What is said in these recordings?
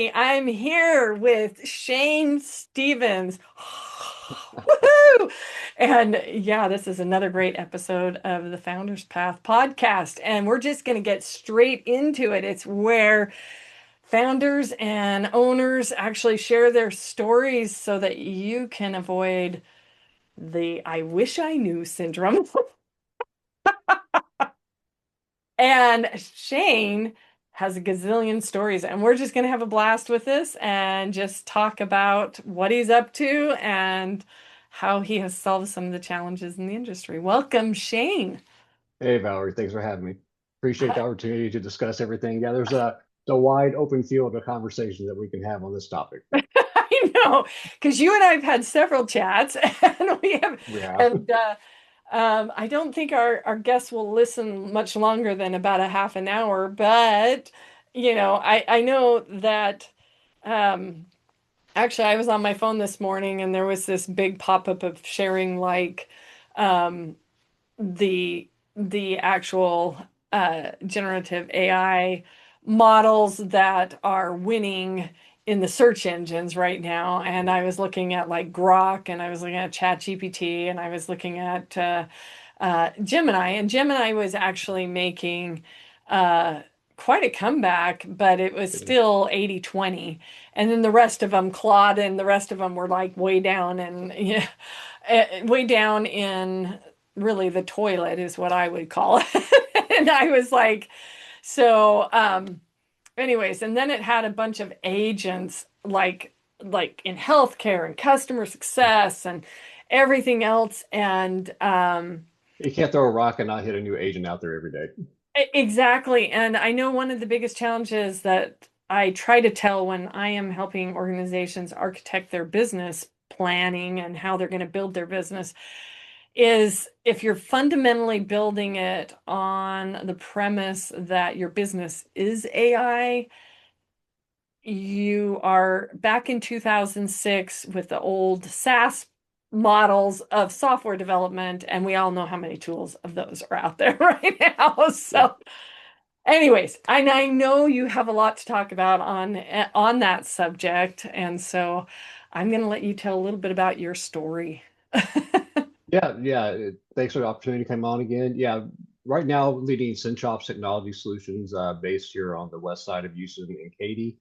I'm here with Shane Stevens. Woohoo! And yeah, this is another great episode of the Founders Path podcast. And we're just going to get straight into it. It's where founders and owners actually share their stories so that you can avoid the I wish I knew syndrome. And Shane has a gazillion stories, and we're just going to have a blast with this and just talk about what he's up to and how he has solved some of the challenges in the industry. Welcome, Shane. Hey Valerie, thanks for having me. Appreciate the opportunity to discuss everything. Yeah, there's a wide open field of conversation that we can have on this topic. I know, because you and I have had several chats, and we have, We have. and I don't think our guests will listen much longer than about a half an hour, but I know that. Um, Actually, I was on my phone this morning and there was this big pop-up of sharing like um, the actual generative AI models that are winning in the search engines right now. And I was looking at like Grok, and I was looking at ChatGPT, and I was looking at Gemini. And Gemini was actually making uh, quite a comeback, but it was still 80-20. And then the rest of them, Claude and the rest of them were like way down, and yeah, way down in really the toilet is what I would call it. And I was like, anyways, and then it had a bunch of agents like in healthcare and customer success and everything else. And You can't throw a rock and not hit a new agent out there every day. exactly. And I know one of the biggest challenges that I try to tell when I am helping organizations architect their business planning and how they're going to build their business is if you're fundamentally building it on the premise that your business is AI, you are back in 2006 with the old SaaS models of software development, and we all know how many tools of those are out there right now. Yeah. So, anyways, I know you have a lot to talk about on that subject, and so I'm going to let you tell a little bit about your story. Thanks for the opportunity to come on again. Yeah, right now leading Synchops Technology Solutions, based here on the west side of Houston in Katy.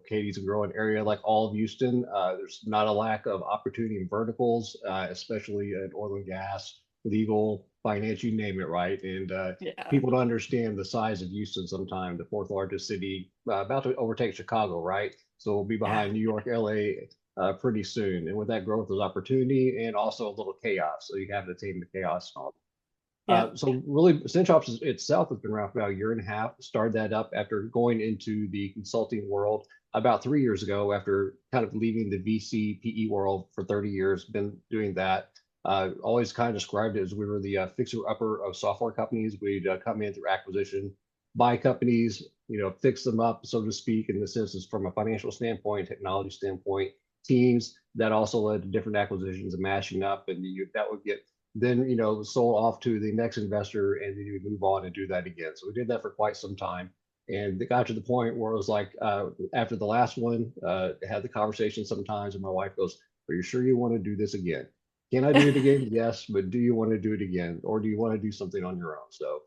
Katie's a growing area like all of Houston. There's not a lack of opportunity in verticals, especially in oil and gas, legal, finance, you name it, right? And Yeah. people don't understand the size of Houston sometimes, the fourth largest city, about to overtake Chicago, right? So we'll be Yeah. behind New York, LA, pretty soon. And with that growth, there's opportunity and also a little chaos. So you have to tame the chaos and all. Yeah. So really, Cinchops itself has been around for about a year and a half. Started that up after going into the consulting world about 3 years ago, after kind of leaving the VC PE world for 30 years. Been doing that. Always kind of described it as we were the fixer-upper of software companies. We'd come in through acquisition, buy companies, fix them up, so to speak, in the sense is from a financial standpoint, technology standpoint, teams that also led to different acquisitions and mashing up, and that would get then sold off to the next investor, and then you would move on and do that again. So we did that for quite some time, and it got to the point where it was like after the last one, had the conversation sometimes, and my wife goes, "Are you sure you want to do this again? Can I do it again? Yes, but do you want to do it again, or do you want to do something on your own?" So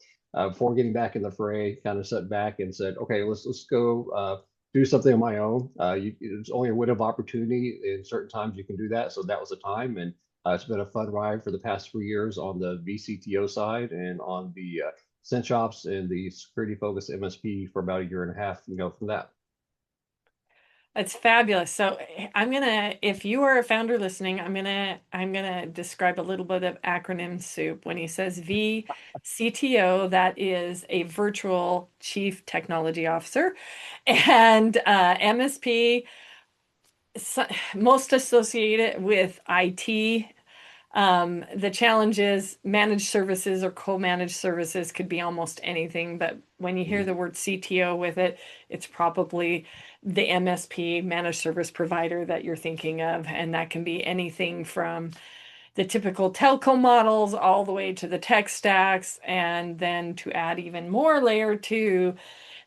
before getting back in the fray, kind of sat back and said, "Okay, let's go." Do something on my own. It's only a window of opportunity. In certain times, you can do that. So that was the time, and it's been a fun ride for the past 3 years on the VCTO side and on the Synchops and the security focused MSP for about a year and a half, from that. That's fabulous. So if you are a founder listening, I'm gonna describe a little bit of acronym soup. When he says VCTO, that is a virtual chief technology officer, and MSP, most associated with IT. The challenge is managed services or co-managed services could be almost anything, but when you hear Mhm. the word CTO with it, it's probably the MSP, managed service provider, that you're thinking of. And that can be anything from the typical telco models all the way to the tech stacks, and then to add even more layer two,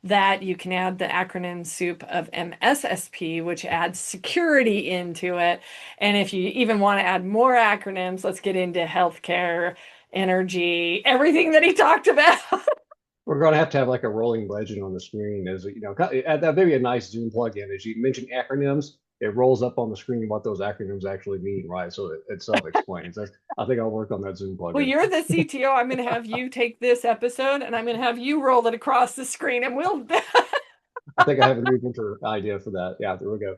that you can add the acronym soup of MSSP, which adds security into it. And if you even want to add more acronyms, let's get into healthcare, energy, everything that he talked about. We're going to have like a rolling legend on the screen as you know, maybe a nice Zoom plugin. As you mentioned acronyms, it rolls up on the screen what those acronyms actually mean, right? So it self-explains. I think I'll work on that Zoom Well, plugin. you're the CTO. I'm going to have you take this episode and I'm going to have you roll it across the screen and we'll I think I have a new printer idea for that. Yeah, there we go.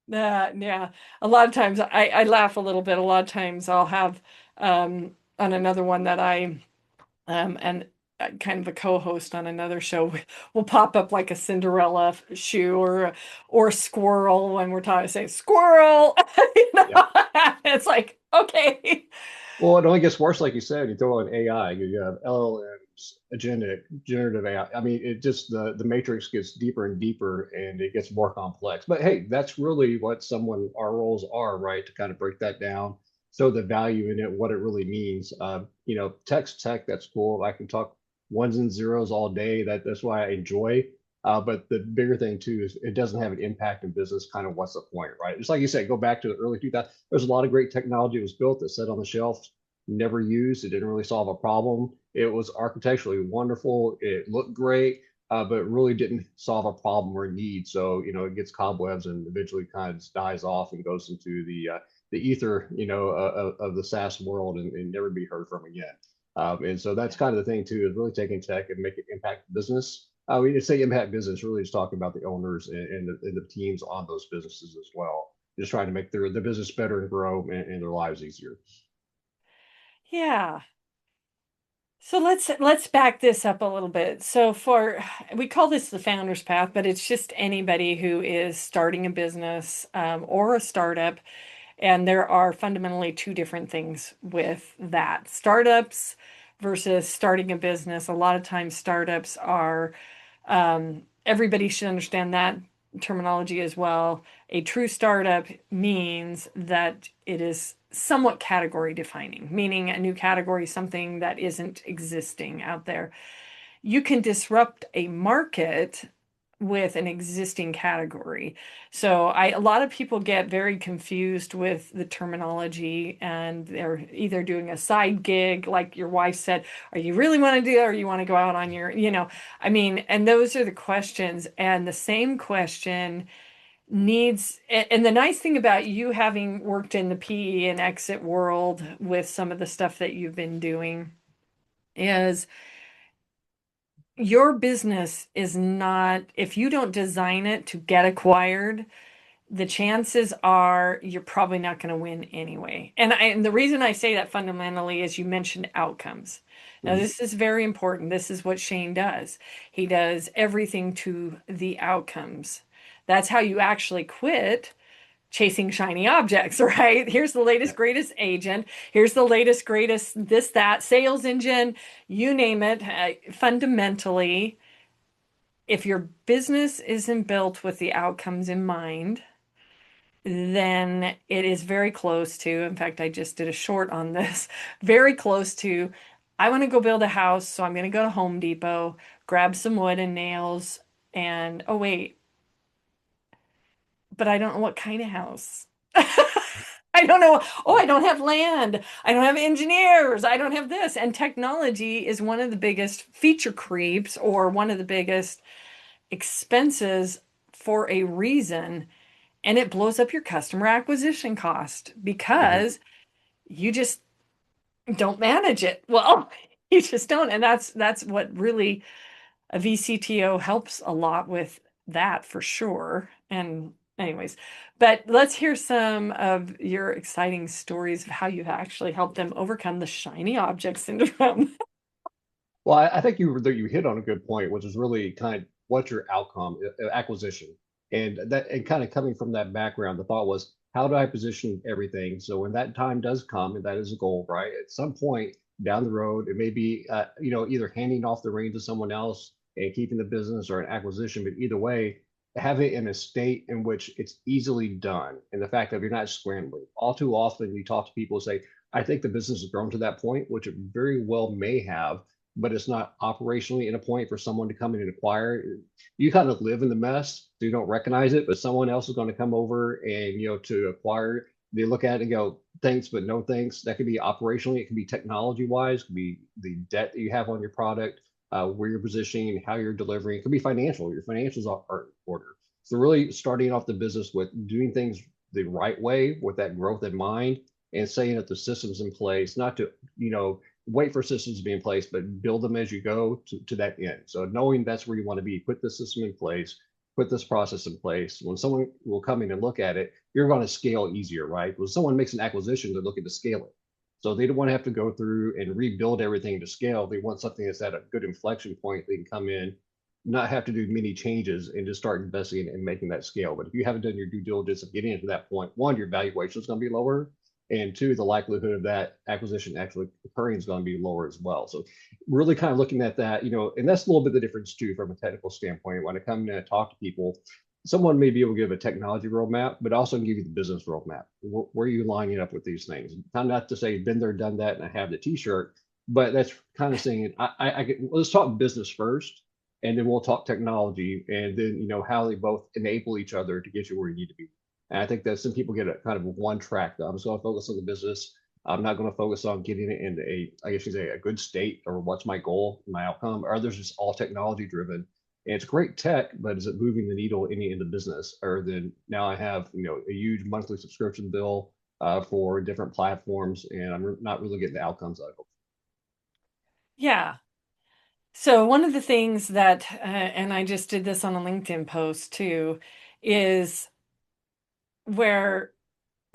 yeah. A lot of times I laugh a little bit. A lot of times I'll have on another one that I and kind of a co-host on another show will pop up like a Cinderella shoe or a squirrel when we're talking say squirrel. You know? Yeah. It's like okay. Well, it only gets worse, like you said. You throw in AI, you have LLMs, agentic, generative AI. I mean, it just the matrix gets deeper and deeper, and it gets more complex. But hey, that's really what someone our roles are, right? To kind of break that down, so the value in it, what it really means. Text tech, that's cool. I can talk ones and zeros all day. That's why I enjoy. But the bigger thing too is it doesn't have an impact in business. Kind of what's the point, right? Just like you said, go back to the early 2000s. There's a lot of great technology that was built that sat on the shelf, never used. It didn't really solve a problem. It was architecturally wonderful. It looked great, but it really didn't solve a problem or need. So it gets cobwebs and eventually kind of dies off and goes into the ether, of the SaaS world and never be heard from again. And so that's kind of the thing too, is really taking tech and make it impact business. We just say impact business, really just talking about the owners and the teams on those businesses as well. Just trying to make the business better and grow and their lives easier. Yeah. So let's back this up a little bit. So for we call this the founder's path, but it's just anybody who is starting a business or a startup. And there are fundamentally two different things with that. Startups versus starting a business. A lot of times startups are everybody should understand that terminology as well. A true startup means that it is somewhat category defining, meaning a new category, something that isn't existing out there. You can disrupt a market with an existing category. So a lot of people get very confused with the terminology and they're either doing a side gig, like your wife said, or you really want to do it, or you want to go out on I mean, and those are the questions. And the same question needs, and the nice thing about you having worked in the PE and exit world with some of the stuff that you've been doing is your business is not, if you don't design it to get acquired, the chances are you're probably not going to win anyway. And the reason I say that fundamentally is you mentioned outcomes. Now, Mhm. this is very important. This is what Shane does. He does everything to the outcomes. That's how you actually quit chasing shiny objects, right? Here's the Yeah. latest, greatest agent. Here's the latest, greatest this, that, sales engine, you name it. Fundamentally, if your business isn't built with the outcomes in mind, then it is very close to, in fact, I just did a short on this, very close to, I want to go build a house, so I'm going to go to Home Depot, grab some wood and nails, and oh, wait, but I don't know what kind of house. I don't know. Oh, I don't have land. I don't have engineers. I don't have this. And technology is one of the biggest feature creeps or one of the biggest expenses for a reason. And it blows up your customer acquisition cost Mhm. because you just don't manage it. Well, you just don't. And that's what really a VCTO helps a lot with that for sure. And anyways, but let's hear some of your exciting stories of how you've actually helped them overcome the shiny object syndrome. Well, I think you hit on a good point, which is really kind of what's your outcome, acquisition, and kind of coming from that background, the thought was, how do I position everything so when that time does come, and that is a goal, right? At some point down the road, it may be either handing off the reins to someone else and keeping the business or an acquisition, but either way, have it in a state in which it's easily done, and the fact that you're not scrambling. All too often, you talk to people who say, "I think the business has grown to that point," which it very well may have, but it's not operationally in a point for someone to come in and acquire. You kind of live in the mess, so you don't recognize it, but someone else is going to come over and, to acquire. They look at it and go, thanks, but no thanks. That could be operationally, it could be technology wise, it could be the debt that you have on your product, where you're positioning, how you're delivering. It could be financial. Your financials are in order. So really starting off the business with doing things the right way with that growth in mind, and saying that the system's in place, not to, wait for systems to be in place, but build them as you go to that end. So knowing that's where you want to be, put the system in place, put this process in place. When someone will come in and look at it, you're going to scale easier, right? When someone makes an acquisition, they're looking to scale it. So they don't want to have to go through and rebuild everything to scale. They want something that's at a good inflection point. They can come in, not have to do many changes, and just start investing and making that scale. But if you haven't done your due diligence of getting into that point, one, your valuation is going to be lower, and two, the likelihood of that acquisition actually occurring is going to be lower as well. So really kind of looking at that, and that's a little bit the difference too from a technical standpoint. When I come in and talk to people, someone may be able to give a technology roadmap, but also give you the business roadmap. Where are you lining up with these things? Kind of not to say been there, done that, and I have the T-shirt, but that's kind of saying let's talk business first, and then we'll talk technology, and then how they both enable each other to get you where you need to be. And I think that some people get a kind of one track. I'm just going to focus on the business. I'm not going to focus on getting it into I guess you say, a good state, or what's my goal, my outcome. Or others just all technology driven. And it's great tech, but is it moving the needle any in the business? Or then now I have, a huge monthly subscription bill for different platforms, and I'm not really getting the outcomes I hope. Yeah. So one of the things that, and I just did this on a LinkedIn post too, is where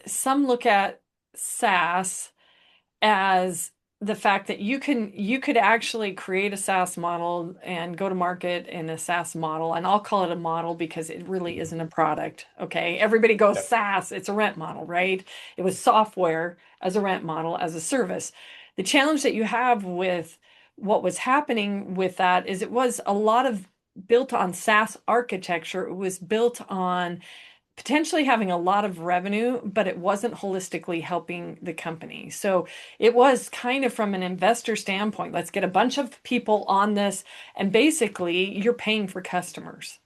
some look at SaaS as the fact that you could actually create a SaaS model and go to market in a SaaS model, and I'll call it a model because it really Mhm. isn't a product. Okay. Everybody goes Yep. SaaS, it's a rent model, right? It was software as a rent model, as a service. The challenge that you have with what was happening with that is it was a lot of built on SaaS architecture. It was built on potentially having a lot of revenue, but it wasn't holistically helping the company. So it was kind of from an investor standpoint, let's get a bunch of people on this, and basically you're paying for customers.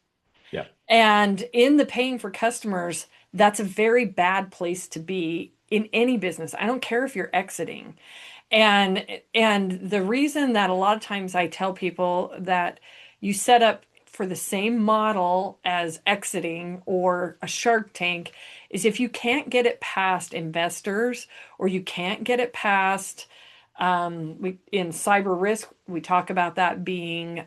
Yeah. And in the paying for customers, that's a very bad place to be in any business. I don't care if you're exiting. And the reason that a lot of times I tell people that you set up for the same model as exiting or a Shark Tank is if you can't get it past investors, or you can't get it past in cyber risk, we talk about that being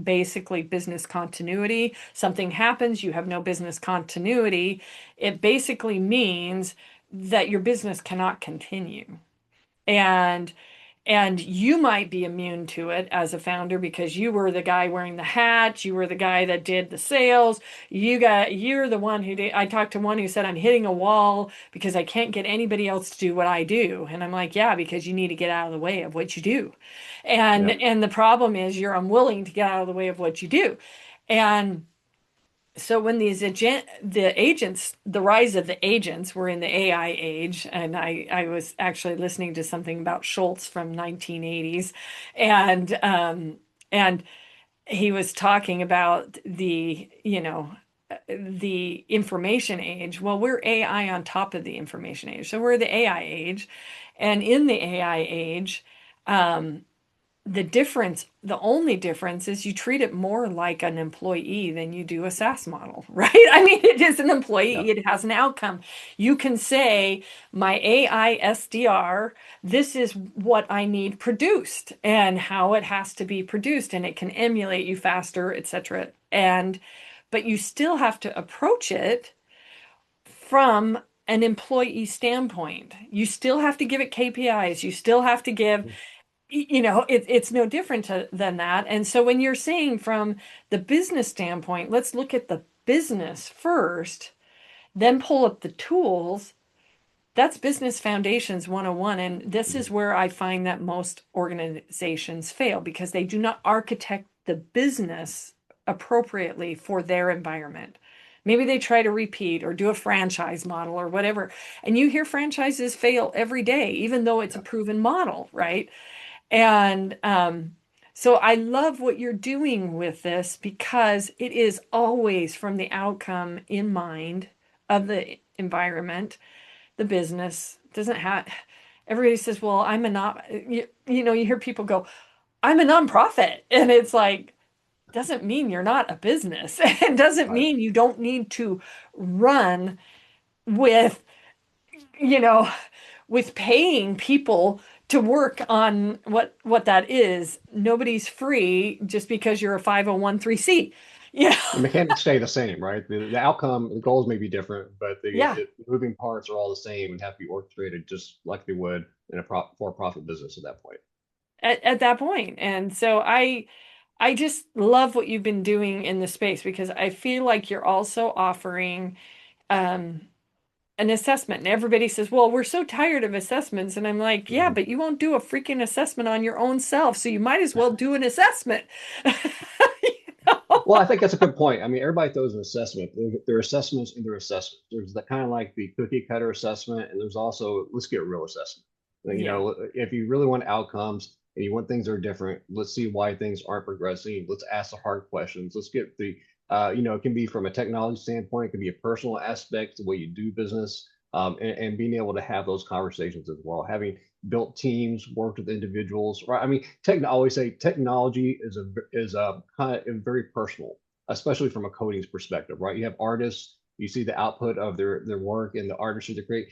basically business continuity. Something happens, you have no business continuity. It basically means that your business cannot continue. And you might be immune to it as a founder because you were the guy wearing the hat, you were the guy that did the sales, you're the one who did. I talked to one who said, I'm hitting a wall because I can't get anybody else to do what I do. And I'm like, yeah, because you need to get out of the way of what you do. And Yep. the problem is you're unwilling to get out of the way of what you do. And so when the agents, the rise of the agents, were in the AI age, and I was actually listening to something about Schultz from 1980s, and he was talking about the information age. Well, we're AI on top of the information age, so we're the AI age, and in the AI age, um, the only difference is you treat it more like an employee than you do a SaaS model, right? I mean, it is an employee, Yep. it has an outcome. You can say, my AI SDR, this is what I need produced and how it has to be produced, and it can emulate you faster, etc. But you still have to approach it from an employee standpoint. You still have to give it KPIs. You still have to give, it's no different than that. And so when you're saying from the business standpoint, let's look at the business first, then pull up the tools. That's business foundations 101. And this is where I find that most organizations fail because they do not architect the business appropriately for their environment. Maybe they try to repeat or do a franchise model or whatever. And you hear franchises fail every day, even though it's a Yeah. proven model, right? And so I love what you're doing with this because it is always from the outcome in mind of the environment, the business. Doesn't have everybody says, well, I'm a not, you hear people go, I'm a nonprofit. And it's like, doesn't mean you're not a business. It doesn't Right. mean you don't need to run with, you know, with paying people to work on what that is. Nobody's free just because you're a 501(c). You know? The mechanics stay the same, right? The outcome, the goals may be different, but Yeah, the moving parts are all the same and have to be orchestrated just like they would in a for-profit business at that point. at that point. And so I just love what you've been doing in the space because I feel like you're also offering um an assessment. And everybody says, well, we're so tired of assessments. And I'm like, yeah, Mhm. but you won't do a freaking assessment on your own self. So you might as well do an assessment. You know? Well, I think that's a good point. I mean, everybody throws an assessment. There are assessments and there are assessments. There's the kind of like the cookie cutter assessment, and there's also let's get real assessment. Yeah, If you really want outcomes and you want things that are different, let's see why things aren't progressing. Let's ask the hard questions. Let's get it can be from a technology standpoint, it can be a personal aspect, the way you do business, and being able to have those conversations as well. Having built teams, worked with individuals, right? I mean, I always say technology is a kind of very personal, especially from a coding's perspective, right? You have artists, you see the output of their work and the artistry they create.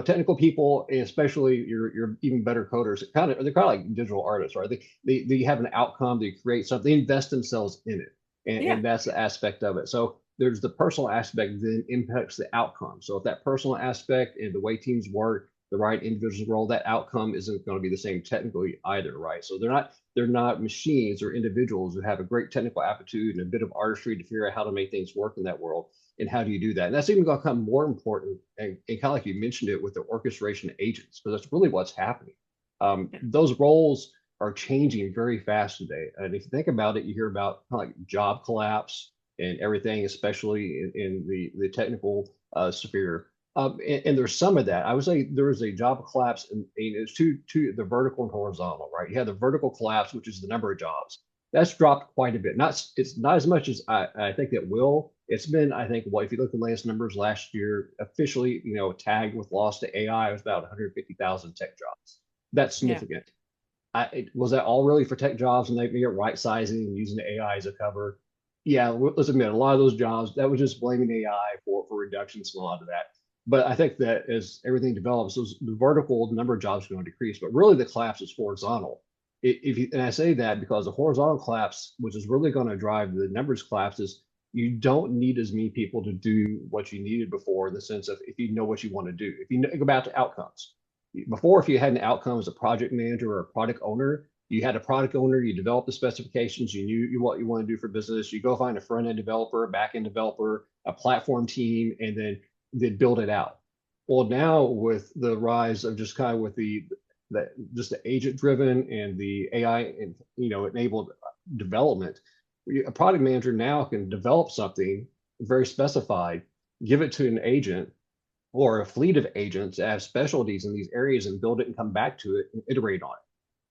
Technical people, especially your even better coders, they're kind of like digital artists, right? They have an outcome, they create something, they invest themselves in it, yeah, and that's the aspect of it. So there's the personal aspect then impacts the outcome. So if that personal aspect and the way teams work, the right individual's role, that outcome isn't going to be the same technically either, right? So they're not machines or individuals who have a great technical aptitude and a bit of artistry to figure out how to make things work in that world. And how do you do that? And that's even going to become more important, and kind of like you mentioned it with the orchestration agents, because that's really what's happening. yeah, Those roles are changing very fast today. And if you think about it, you hear about kind of like job collapse and everything, especially in the technical sphere. And there's some of that. I would say there is a job collapse, and it's to the vertical and horizontal, right? You have the vertical collapse, which is the number of jobs. That's dropped quite a bit. It's not as much as I think it will. It's been, I think, if you look at the latest numbers last year, officially, tagged with loss to AI, it was about 150,000 tech jobs. That's yeah, significant. Was that all really for tech jobs and they are right sizing and using the AI as a cover? Yeah, let's admit a lot of those jobs that was just blaming AI for reductions and a lot of that. But I think that as everything develops, the vertical number of jobs are going to decrease. But really, the collapse is horizontal. And I say that because the horizontal collapse, which is really going to drive the numbers collapses, you don't need as many people to do what you needed before in the sense of if you know what you want to do. If you go back to outcomes, before, if you had an outcome as a project manager or a product owner, you had a product owner, you developed the specifications, you knew what you want to do for business, you go find a front end developer, a back end developer, a platform team, and then build it out. Well, now with the rise of just kind of with just the agent driven and the AI and enabled development, a product manager now can develop something very specified, give it to an agent or a fleet of agents that have specialties in these areas and build it and come back to it and iterate on it.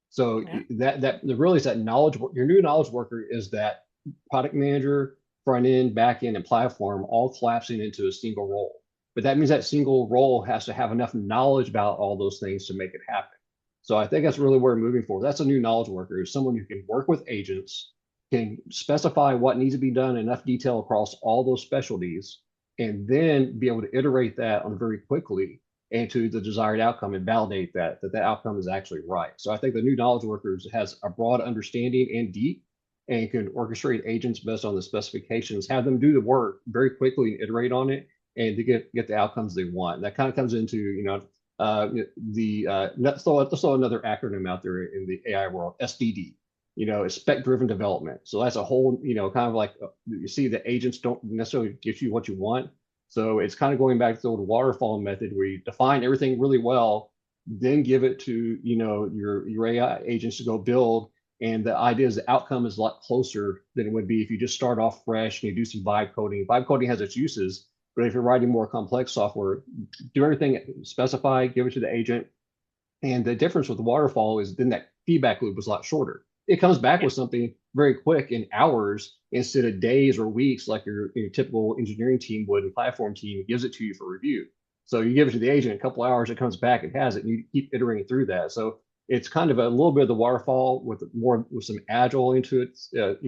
So yeah, that really is that knowledge. Your new knowledge worker is that product manager, front end, back end, and platform all collapsing into a single role. But that means that single role has to have enough knowledge about all those things to make it happen. So I think that's really where we're moving forward. That's a new knowledge worker, is someone who can work with agents, can specify what needs to be done in enough detail across all those specialties, and then be able to iterate that on very quickly into the desired outcome and validate that outcome is actually right. So I think the new knowledge workers has a broad understanding and deep and can orchestrate agents based on the specifications, have them do the work very quickly and iterate on it and to get the outcomes they want. That kind of comes into, the let's throw another acronym out there in the AI world, SDD. It's spec-driven development. So that's a whole, kind of like you see the agents don't necessarily give you what you want. So it's kind of going back to the old waterfall method where you define everything really well, then give it to, your AI agents to go build. And the idea is the outcome is a lot closer than it would be if you just start off fresh and you do some vibe coding. Vibe coding has its uses, but if you're writing more complex software, do everything specify, give it to the agent. And the difference with the waterfall is then that feedback loop was a lot shorter. It comes back Yeah. with something very quick in hours instead of days or weeks like your typical engineering team would and platform team gives it to you for review. So you give it to the agent, a couple of hours, it comes back, it has it, and you keep iterating through that. So it's kind of a little bit of the waterfall with more with some agile into it.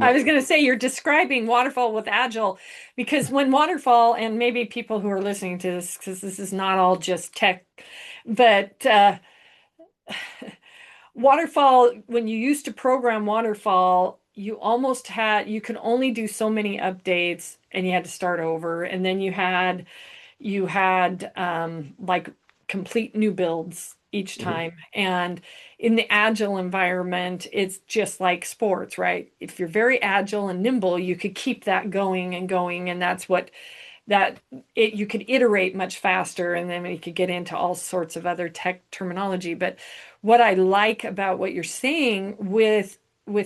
I was going to say you're describing waterfall with agile because when waterfall, and maybe people who are listening to this, because this is not all just tech, but waterfall, when you used to program waterfall, you could only do so many updates and you had to start over. And then you had like complete new builds each Mhm, time. And in the agile environment, it's just like sports, right? If you're very agile and nimble, you could keep that going and going. And that's what that it you could iterate much faster and then we could get into all sorts of other tech terminology. But what I like about what you're saying with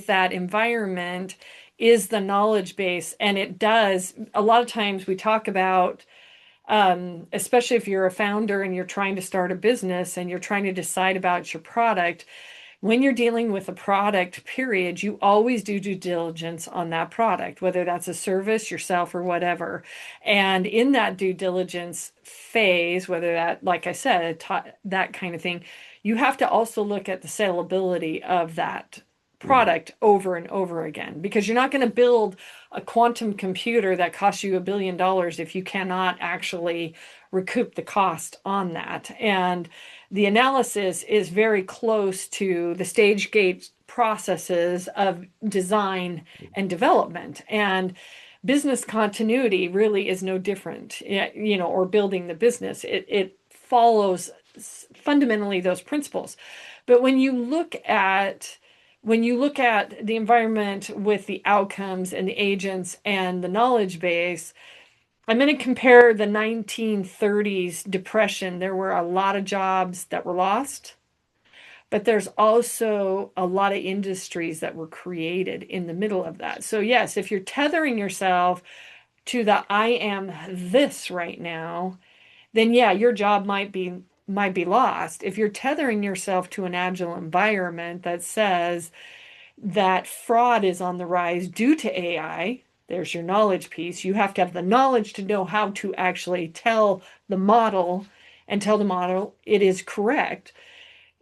that environment is the knowledge base. And it does, a lot of times we talk about especially if you're a founder and you're trying to start a business and you're trying to decide about your product, when you're dealing with a product, period, you always do due diligence on that product, whether that's a service, yourself, or whatever. And in that due diligence phase, whether that, like I said, that kind of thing, you have to also look at the salability of that mhm. product over and over again because you're not going to build a quantum computer that costs you $1 billion if you cannot actually recoup the cost on that. And the analysis is very close to the stage gate processes of design and development. And business continuity really is no different, or building the business. It follows fundamentally those principles. But when you look at the environment with the outcomes and the agents and the knowledge base, I'm going to compare the 1930s depression. There were a lot of jobs that were lost, but there's also a lot of industries that were created in the middle of that. So, yes, if you're tethering yourself to the I am this right now, then yeah, your job might be lost. If you're tethering yourself to an agile environment that says that fraud is on the rise due to AI. There's your knowledge piece. You have to have the knowledge to know how to actually tell the model and tell the model it is correct.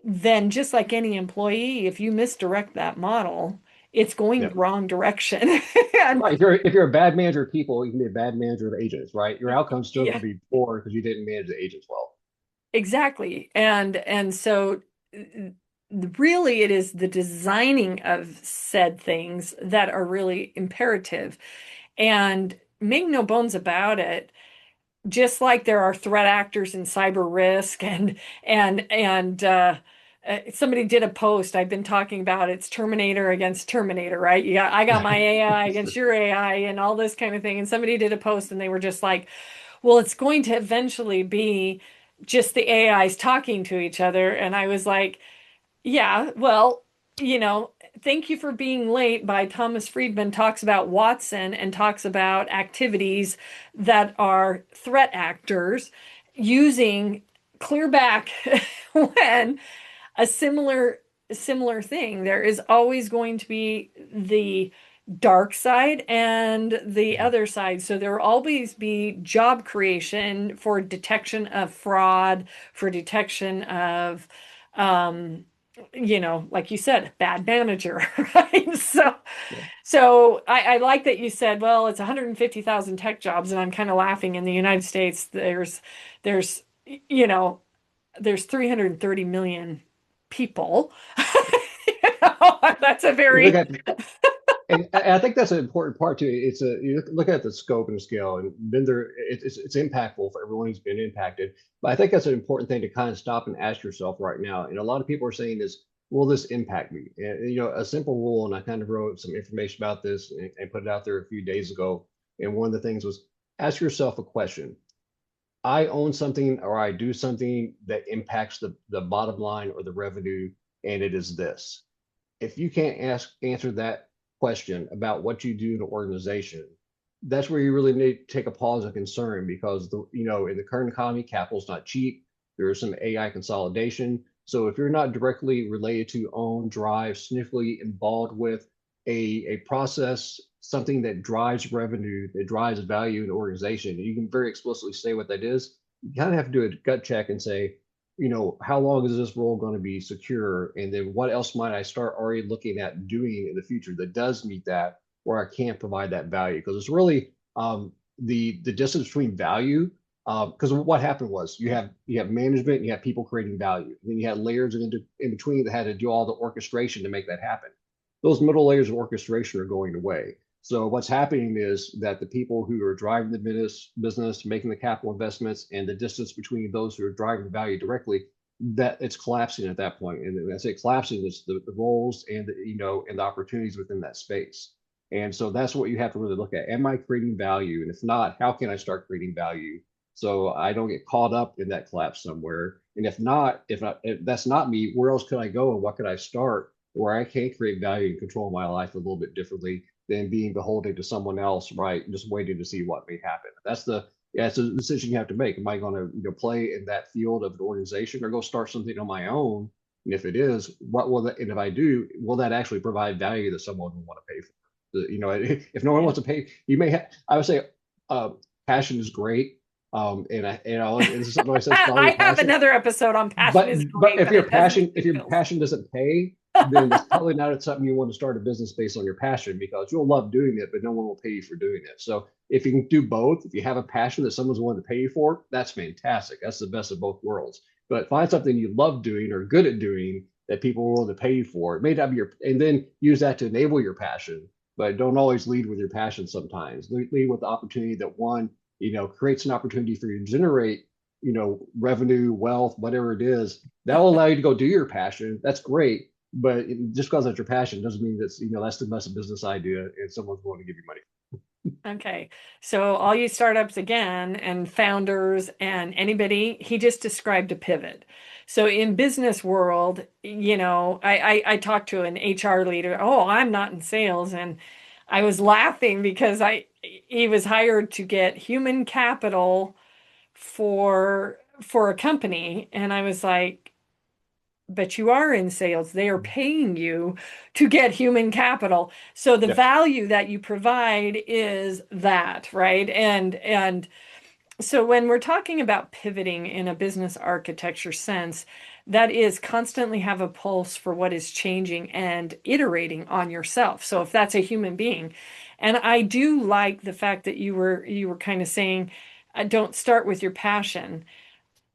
Then, just like any employee, if you misdirect that model, it's going Yeah. the wrong direction. And Right. If you're a bad manager of people, you can be a bad manager of agents, right? Your outcome's still yeah, going to be poor because you didn't manage the agents well. exactly. And so really it is the designing of said things that are really imperative. And make no bones about it, just like there are threat actors in cyber risk and somebody did a post I've been talking about, it's Terminator against Terminator, right? I got my AI against your AI and all this kind of thing. And somebody did a post and they were just like, well, it's going to eventually be just the AIs talking to each other. And I was like, yeah, well, you know, Thank You for Being Late by Thomas Friedman talks about Watson and talks about activities that are threat actors using clear back when a similar thing. There is always going to be the dark side and the Mhm. other side. So there will always be job creation for detection of fraud, for detection of like you said, bad manager, right? Yeah. So I like that you said, well, it's 150,000 tech jobs, and I'm kind of laughing. In the United States, there's you know there's 330 million people. That's a You look very at, and I think that's an important part too. You look at the scope and scale, and been there. It's impactful for everyone who's been impacted. But I think that's an important thing to kind of stop and ask yourself right now. And a lot of people are saying is, will this impact me? And a simple rule, and I kind of wrote some information about this and put it out there a few days ago. And one of the things was ask yourself a question. I own something or I do something that impacts the bottom line or the revenue, and it is this. If you can't answer that question about what you do in an organization, that's where you really need to take a pause of concern because in the current economy, capital's not cheap. There is some AI consolidation. So if you're not directly related to, own, drive, significantly involved with a process, something that drives revenue, that drives value in an organization, and you can very explicitly say what that is, you kind of have to do a gut check and say, how long is this role going to be secure? And then what else might I start already looking at doing in the future that does meet that, where I can provide that value? Because it's really the distance between value. Because what happened was you have management, and you have people creating value, and then you had layers in between that had to do all the orchestration to make that happen. Those middle layers of orchestration are going away. So what's happening is that the people who are driving the business, making the capital investments, and the distance between those who are driving the value directly, that it's collapsing at that point. And when I say collapsing, it's the roles and and the opportunities within that space. And so that's what you have to really look at. Am I creating value? And if not, how can I start creating value so I don't get caught up in that collapse somewhere? And if that's not me, where else could I go and what could I start where I can create value and control my life a little bit differently than being beholden to someone else, right? Just waiting to see what may happen. It's a decision you have to make. Am I going to play in that field of an organization or go start something on my own? And if it is, what will that, and if I do, will that actually provide value that someone will want to pay for? If no one Yeah. wants to pay, I would say, passion is great. And this is something I said strongly I with have passion. another episode on passion But is but great, but it doesn't if pay your bills. passion doesn't pay, then it's probably not something you want to start a business based on your passion, because you'll love doing it, but no one will pay you for doing it. So if you can do both, if you have a passion that someone's willing to pay you for, that's fantastic. That's the best of both worlds. But find something you love doing or good at doing that people are willing to pay you for. It may not be and then use that to enable your passion, but don't always lead with your passion sometimes. Lead with the opportunity that one, creates an opportunity for you to generate, revenue, wealth, whatever it is, that will allow you to go do your passion. That's great. But just because that's your passion doesn't mean that's the best business idea and someone's willing to give you money. Okay. So all you startups again and founders and anybody, he just described a pivot. So in business world, I talked to an HR leader. Oh, I'm not in sales. And I was laughing because he was hired to get human capital for a company. And I was like, but you are in sales. They are paying you to get human capital. So the Yep. value that you provide is that, right? And so when we're talking about pivoting in a business architecture sense, that is constantly have a pulse for what is changing and iterating on yourself. So if that's a human being, and I do like the fact that you were kind of saying, don't start with your passion.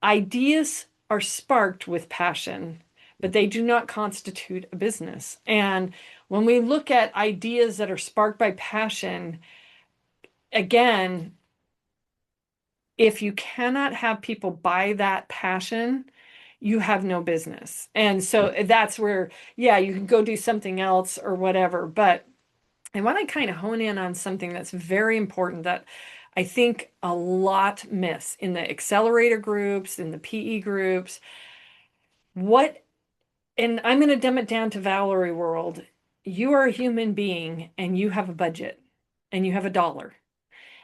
Ideas are sparked with passion, but they do not constitute a business. And when we look at ideas that are sparked by passion, again, if you cannot have people buy that passion, you have no business. And so that's where, yeah, you can go do something else or whatever. But I want to kind of hone in on something that's very important that I think a lot miss in the accelerator groups, in the PE groups. What, and I'm going to dumb it down to Valerie world. You are a human being and you have a budget and you have a dollar.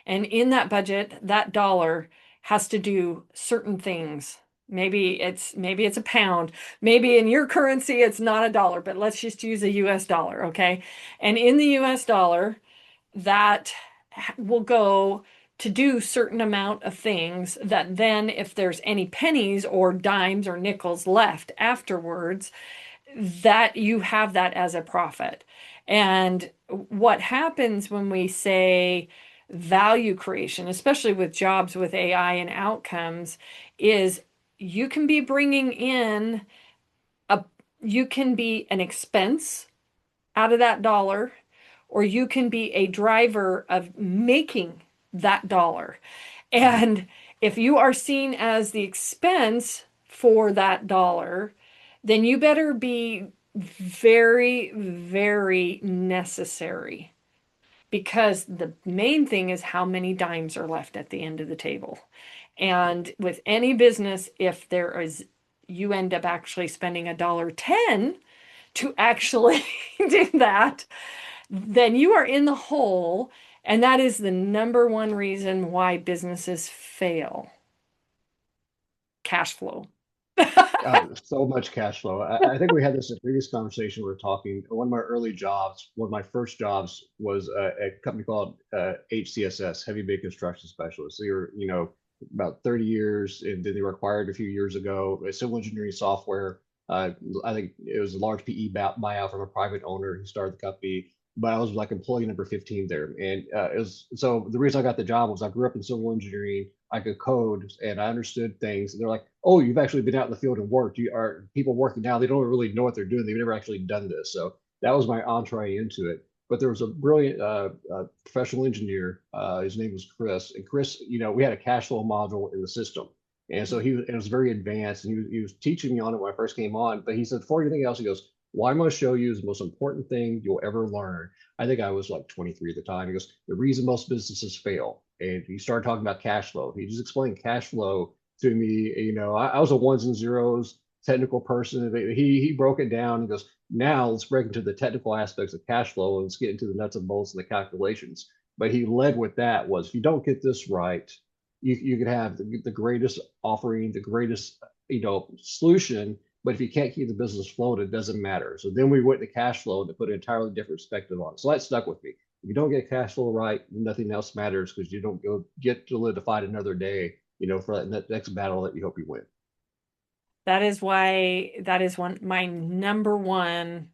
And in that budget, that dollar has to do certain things. Maybe it's a pound. Maybe in your currency it's not a dollar, but let's just use a US dollar, okay? And in the US dollar, that will go to do certain amount of things that then if there's any pennies or dimes or nickels left afterwards, that you have that as a profit. And what happens when we say value creation, especially with jobs with AI and outcomes, is you can be bringing in a, you can be an expense out of that dollar, or you can be a driver of making that dollar. And if you are seen as the expense for that dollar, then you better be very, very necessary because the main thing is how many dimes are left at the end of the table. And with any business, if there is, you end up actually spending $1.10 to actually do that, then you are in the hole. And that is the number one reason why businesses fail: cash flow. So much cash flow. I think we had this in a previous conversation. We were talking. One of my early jobs, one of my first jobs was a company called HCSS, Heavy Big Construction Specialist. They were, about 30 years, and then they were acquired a few years ago. A civil engineering software. I think it was a large PE buyout from a private owner who started the company. But I was like employee number 15 there, and it was so the reason I got the job was I grew up in civil engineering. I could code and I understood things. And they're like, "Oh, you've actually been out in the field and worked. You are people working now. They don't really know what they're doing. They've never actually done this." So that was my entree into it. But there was a brilliant professional engineer. His name was Chris, and Chris, we had a cash flow module in the system, and so it was very advanced. And he was teaching me on it when I first came on. But he said, before anything else, he goes, "What I'm going to show you is the most important thing you'll ever learn." I think I was like 23 at the time. He goes, "The reason most businesses fail." And he started talking about cash flow. He just explained cash flow to me. I was a ones and zeros technical person. He broke it down. He goes, "Now let's break into the technical aspects of cash flow and let's get into the nuts and bolts of the calculations." But he led with that was, if you don't get this right, you could have the greatest offering, the greatest solution, but if you can't keep the business afloat, it doesn't matter. So then we went to cash flow to put an entirely different perspective on it. So that stuck with me. If you don't get cash flow right, nothing else matters, because you don't get to live to fight another day, for that next battle that you hope you win. That is why that is one my number one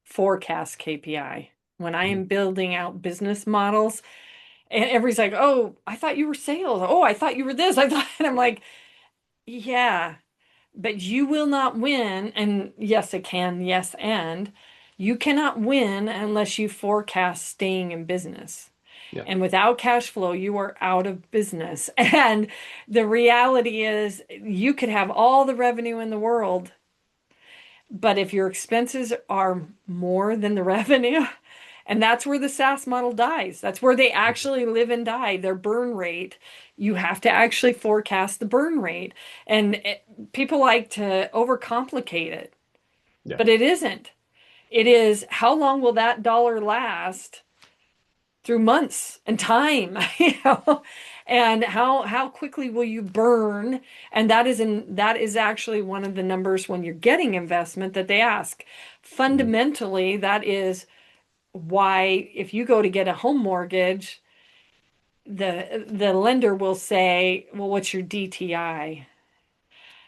forecast KPI. When I Mhm. am building out business models, and everybody's like, "Oh, I thought you were sales. Oh, I thought you were this." I thought, and I'm like, "Yeah, but you will not win." And yes, it can. Yes, and you cannot win unless you forecast staying in business. Yeah, And without cash flow, you are out of business. And the reality is, you could have all the revenue in the world, but if your expenses are more than the revenue, and that's where the SaaS model dies. That's where they actually live and die, their burn rate. You have to actually forecast the burn rate. And people like to overcomplicate it, yeah, but it isn't. It is, how long will that dollar last through months and time, and how quickly will you burn? And that is actually one of the numbers when you're getting investment that they ask. mhm, Fundamentally, that is why if you go to get a home mortgage, the lender will say, "Well, what's your DTI?"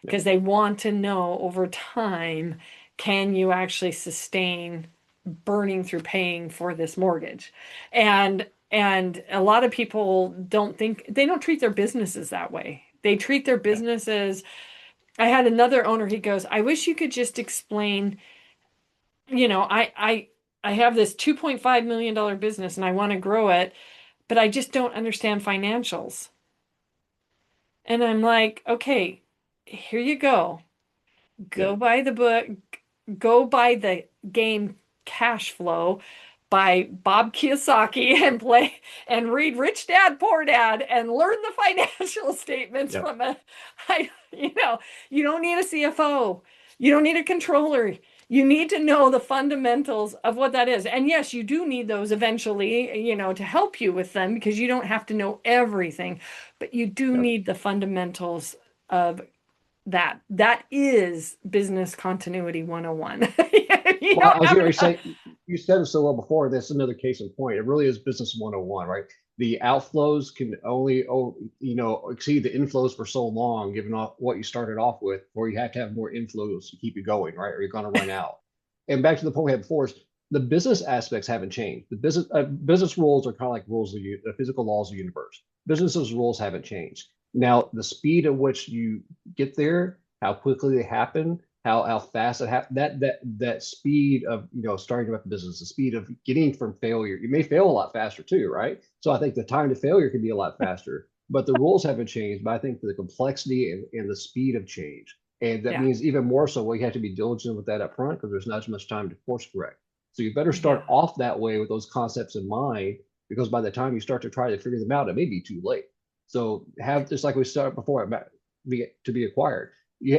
yeah, Because they want to know over time, can you actually sustain burning through paying for this mortgage? And a lot of people they don't treat their businesses that way. They treat their yeah, businesses. I had another owner, he goes, "I wish you could just explain, I have this $2.5 million business and I want to grow it, but I just don't understand financials." And I'm like, "Okay, here you go. yeah, Go buy the book, go buy the game Cash Flow by Bob Kiyosaki and play and read Rich Dad Poor Dad and learn the financial statements yeah, from a I you don't need a CFO. You don't need a controller. You need to know the fundamentals of what that is. And yes, you do need those eventually, to help you with them, because you don't have to know everything, but you do yeah. need the fundamentals of that is business continuity 101. You Well, I don't was have going to enough. say, you said it so well before. That's another case in point. It really is business 101, right? The outflows can only, exceed the inflows for so long, given off what you started off with, or you have to have more inflows to keep you going, right? Or you're going to run out. And back to the point we had before, is the business aspects haven't changed. The business rules are kind of like rules of the physical laws of the universe. Businesses rules haven't changed. Now, the speed at which you get there, how quickly they happen, how fast it happens, that speed of starting up a business, the speed of getting from failure, you may fail a lot faster too, right? So I think the time to failure can be a lot faster, but the rules haven't changed. But I think the complexity and the speed of change, and that Yeah. means even more so, well, you have to be diligent with that up front, because there's not as much time to course correct. So you better Yeah. start off that way with those concepts in mind, because by the time you start to try to figure them out, it may be too late. So have, just like we started before, to be acquired,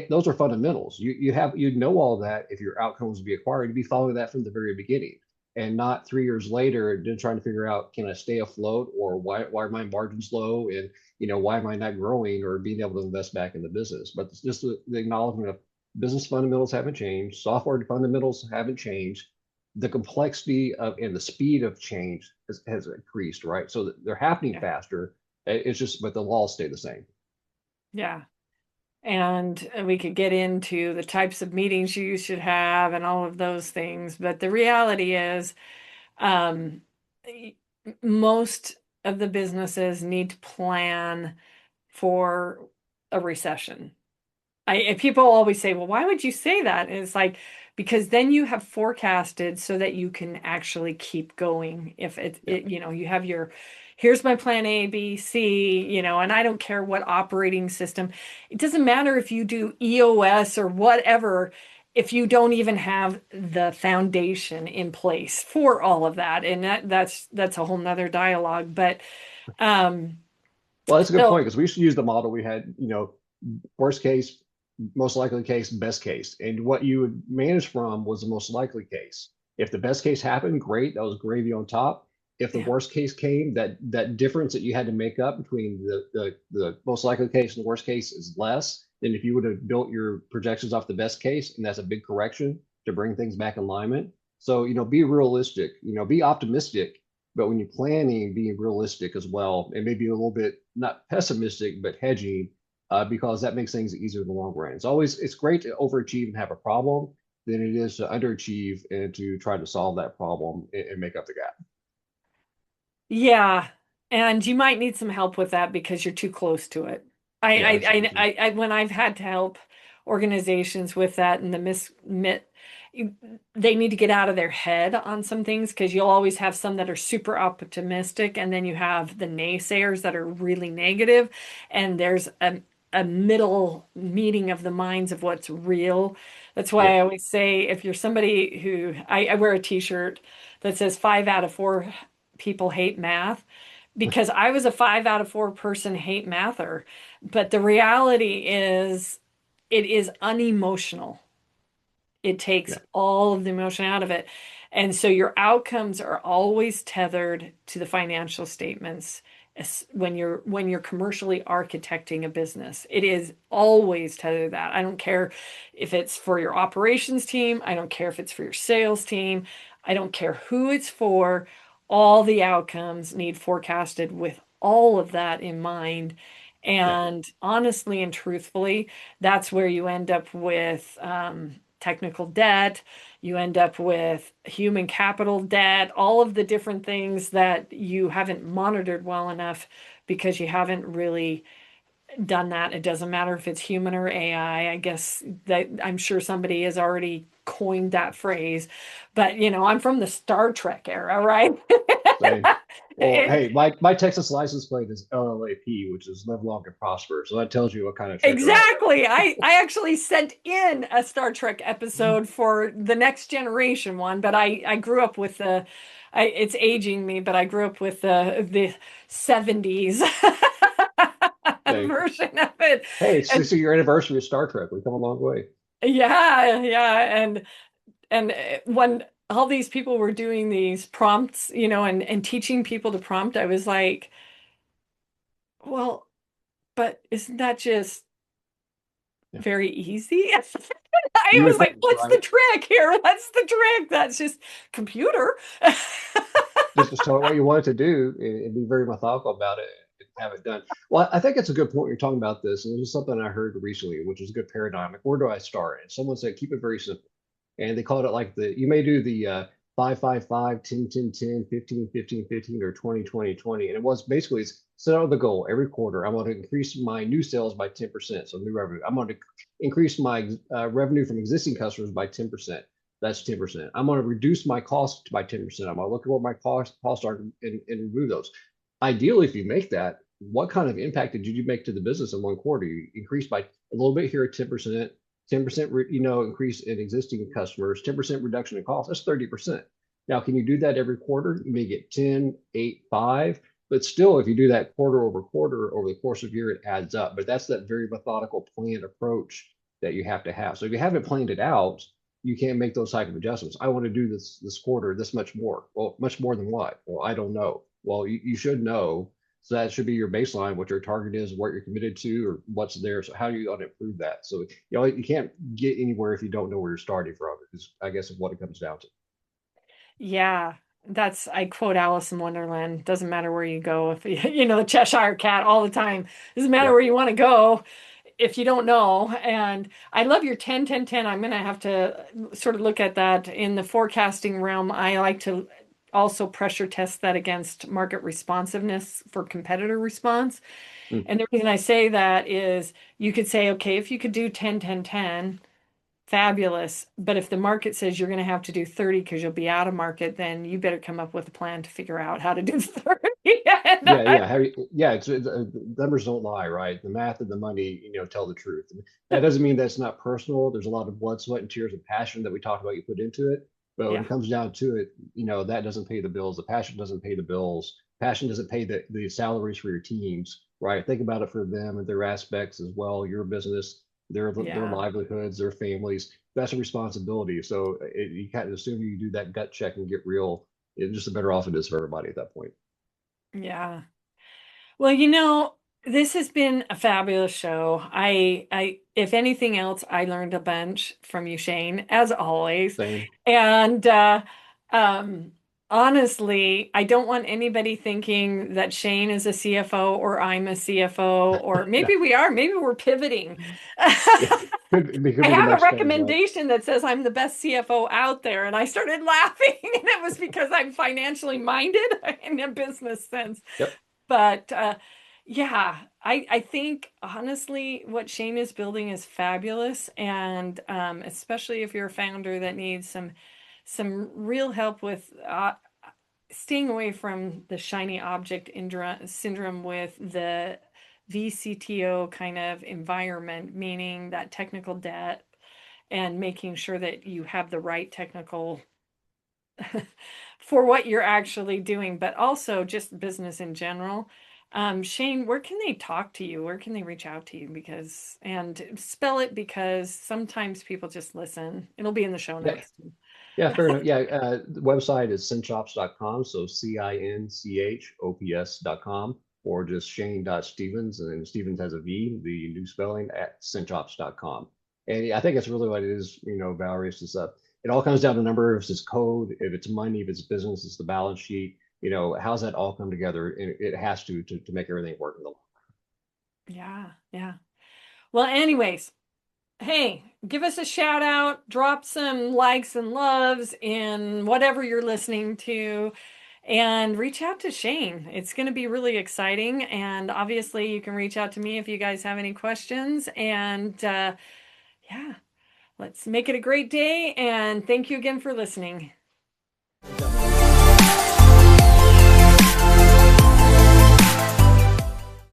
those are fundamentals. You know all that. If your outcomes to be acquired, you'd be following that from the very beginning. and not 3 years later then trying to figure out, can I stay afloat, or why are my margins low, and why am I not growing or being able to invest back in the business. But it's just the acknowledgement of business fundamentals haven't changed, software fundamentals haven't changed, the complexity of and the speed of change has increased, right? So they're happening Yeah. faster. It's just, but the laws stay the same. Yeah. And we could get into the types of meetings you should have and all of those things. But the reality is, um, most of the businesses need to plan for a recession. And people always say, well, why would you say that? And it's like, because then you have forecasted so that you can actually keep going. If Yeah. you have here's my plan A, B, C, and I don't care what operating system. It doesn't matter if you do EOS or whatever, if you don't even have the foundation in place for all of that. And that's a whole nother dialogue. But um, Well, that's a good so point, because we used to use the model we had, worst case, most likely case, best case. And what you would manage from was the most likely case. If the best case happened, great, that was gravy on top. If the yeah. worst case came, that difference that you had to make up between the most likely case and the worst case is less than if you would have built your projections off the best case, and that's a big correction to bring things back in alignment. So, be realistic, be optimistic, but when you're planning, being realistic as well, and maybe a little bit not pessimistic, but hedging, because that makes things easier in the long run. It's great to overachieve and have a problem than it is to underachieve and to try to solve that problem and make up the gap. Yeah, and you might need some help with that because you're too close to it. Yeah, that's true too. When I've had to help organizations with that and they need to get out of their head on some things because you'll always have some that are super optimistic, and then you have the naysayers that are really negative, and there's a middle meeting of the minds of what's real. That's Yeah. why I always say, if you're somebody who I wear a t-shirt that says 5 out of 4 people hate math, because I was a 5 out of 4 person hate mather. But the reality is, it is unemotional. It takes Yeah. all of the emotion out of it. And so your outcomes are always tethered to the financial statements when you're commercially architecting a business. It is always tethered to that. I don't care if it's for your operations team, I don't care if it's for your sales team, I don't care who it's for. All the outcomes need forecasted with all of that in mind. Yeah. And honestly and truthfully, that's where you end up with technical debt, you end up with human capital debt, all of the different things that you haven't monitored well enough because you haven't really done that. It doesn't matter if it's human or AI. I guess that I'm sure somebody has already coined that phrase, but I'm from the Star Trek era, right? Same. Well, It- hey, my Texas license plate is LLAP, which is live long and prosper. So that tells you what kind of trekker I Exactly. I actually sent in a Star Trek episode for the Next Generation one, but I grew up with it's aging me, but I grew up with the 70s am. version of it. Hey, it's And this is your anniversary of Star Trek. We've come a long way. yeah, yeah, and when all these people were doing these prompts, and teaching people to prompt, I was like, well, but isn't that just Yeah. very easy? I You was would like, think, what's the right? trick here? What's the trick? That's just computer. Just tell it what you want it to do, and be very methodical about it and have it done. Well, I think it's a good point you're talking about this. And this is something I heard recently, which is a good paradigm. Like, where do I start? And someone said, keep it very simple. And they called it like you may do the 5, 5, 5, 10, 10, 10, 15, 15, 15, or 20, 20, 20. And it was basically, it's set out the goal every quarter. I'm going to increase my new sales by 10%. So new revenue. I'm going to increase my revenue from existing customers by 10%. That's 10%. I'm going to reduce my cost by 10%. I'm going to look at what my costs are, and remove those. Ideally, if you make that, what kind of impact did you make to the business in one quarter? You increased by a little bit here at 10%, 10% increase in existing customers, 10% reduction in cost. That's 30%. Now, can you do that every quarter? You may get 10, 8, 5, but still, if you do that quarter over the course of a year, it adds up. But that's that very methodical planned approach that you have to have. So if you haven't planned it out, you can't make those type of adjustments. I want to do this quarter this much more. Well, much more than what? Well, I don't know. Well, you should know. So that should be your baseline, what your target is, what you're committed to, or what's there. So how are you going to improve that? So you can't get anywhere if you don't know where you're starting from. Is I guess is what it comes down to. Yeah, I quote Alice in Wonderland. Doesn't matter where you go. If you, the Cheshire Cat all the time. Doesn't matter Yep. where you want to go if you don't know. And I love your 10, 10, 10. I'm going to have to sort of look at that in the forecasting realm. I like to also pressure test that against market responsiveness for competitor response. Mm. And the reason I say that is you could say, okay, if you could do 10, 10, 10. Fabulous. But if the market says you're going to have to do 30 because you'll be out of market, then you better come up with a plan to figure out how to do 30. And Yeah, yeah, yeah. The numbers don't lie, right? The math and the money, tell the truth. That doesn't mean that's not personal. There's a lot of blood, sweat, and tears and passion that we talked about you put into it. But when yeah, it comes down to it, that doesn't pay the bills. The passion doesn't pay the bills. Passion doesn't pay the salaries for your teams, right? Think about it for them and their aspects as well. Your business, their yeah, livelihoods, their families. That's a responsibility. So you kind of assume you do that gut check and get real. Just the better off it is for everybody at that point. yeah. Well, this has been a fabulous show. If anything else, I learned a bunch from you, Shane, as always. Same. And um, honestly, I don't want anybody thinking that Shane is a CFO or I'm a CFO, or maybe we are, maybe we're pivoting. Yeah, could I be the have a next phase, right? recommendation that says I'm the best CFO out there, and I started laughing, and it was because I'm financially minded in a business sense. Yep. But yeah, I think honestly, what Shane is building is fabulous, and especially if you're a founder that needs some real help with staying away from the shiny object syndrome with the VCTO kind of environment, meaning that technical debt and making sure that you have the right technical for what you're actually doing, but also just business in general. Shane, where can they talk to you? Where can they reach out to you? And spell it because sometimes people just listen. It'll be in the show Yeah. notes. Yeah, fair enough. Yeah, the website is cinchops.com, so cinchops.com, or just shane.stevens, and then Stevens has a V, the new spelling, at cinchops.com. And I think that's really what it is, Valerie. It's just it all comes down to numbers, it's code, if it's money, if it's business, it's the balance sheet. How's that all come together? And it has to make everything work in the. Yeah, yeah. Well, anyways, hey, give us a shout out, drop some likes and loves in whatever you're listening to, and reach out to Shane. It's going to be really exciting. And obviously, you can reach out to me if you guys have any questions. And yeah, let's make it a great day. And thank you again for listening.